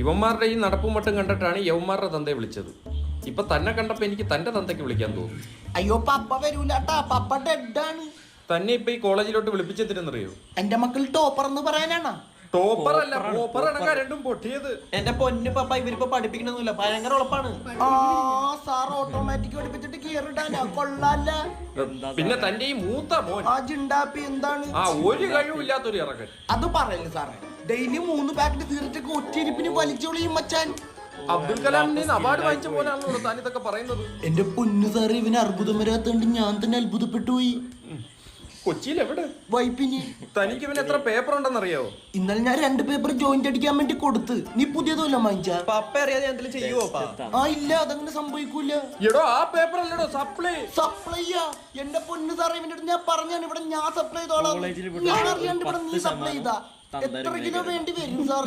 ഇവന്മാരുടെ ഈ നടപ്പും മട്ടും കണ്ടിട്ടാണ് യവന്മാരുടെ തന്തയെ വിളിച്ചത്. ഇപ്പൊ തന്നെ കണ്ടപ്പോ എനിക്ക് തന്റെ തന്തയ്ക്ക് വിളിക്കാൻ തോന്നുന്നു. അയ്യോ പപ്പ വരൂലാട്ടാ, പപ്പ ഡെഡാണ്. തന്നെ ഇപ്പൊ ഈ കോളേജിലോട്ട് വിളിപ്പിച്ചെത്തിരെന്നറിയോ? എന്റെ മക്കൾ ടോപ്പർ എന്ന് പറയാനാണ്. ടോപ്പർ അല്ല, പോപ്പർ അടക്കം രണ്ടും പൊട്ടിയത്. എന്റെ പൊന്നു പപ്പ ഇവരിപ്പോ പഠിപ്പിക്കണമെന്നില്ല, ഭയങ്കര ഉളപ്പാണ്. ആ സാർ ഓട്ടോമാറ്റിക് പഠിപ്പിച്ചിട്ട് കീറിടാനാ കൊള്ളാല്ല. പിന്നെ തന്റെ ഈ മൂത്ത മോൻ ആ ജിണ്ടാപ്പി എന്താണ്? ആ ഒരു കഴിവില്ലാത്തൊരു ഇറക്കൻ. അത് പറയല്ലേ സാറേ, ഡെയിലി 3 പാക്കറ്റ് തീർച്ചയൊക്കെ ഒറ്റയിരിപ്പിന് വലിച്ചോളിയും മച്ചാൻ. അബ്ദുൽ കലാമിന്റെ അവാർഡ് വാങ്ങിച്ച പോലാണല്ലോ താൻ ഇതൊക്കെ പറയുന്നത്. എന്റെ പൊന്നു സാറേ, ഇവന് അർബുദം വരാത്തോണ്ട് ഞാൻ തന്നെ അത്ഭുതപ്പെട്ടു പോയി. കൊച്ചിയിൽ എവിടെ വൈപ്പിന്. തനിക്ക് ഇവന് എത്ര പേപ്പർ ഉണ്ടെന്നറിയോ? ഇന്നലെ ഞാൻ 2 പേപ്പർ ജോയിന്റ് അടിക്കാൻ വേണ്ടി കൊടുത്ത്. നീ പുതിയതല്ല വാങ്ങിച്ച? പപ്പ അറിയാതെ എന്തെങ്കിലും ചെയ്യുവോ? ആ ഇല്ല, അതങ്ങനെ സംഭവിക്കൂല. എടോ ആ പേപ്പർ അല്ലടോ സപ്ലൈ. സപ്ലൈയാ? എന്റെ പൊന്നു സാറേ, ഇവന്റെ അടുത്ത് ഞാൻ പറഞ്ഞാണ് ഇവിടെ ഞാൻ സപ്ലൈ ചെയ്തോളാം. ഞാൻ അറിയാണ്ട് ഇവിടെ നീ സപ്ലൈ ചെയ്താ എത്ര കിലോ വേണ്ടി വരും സാർ?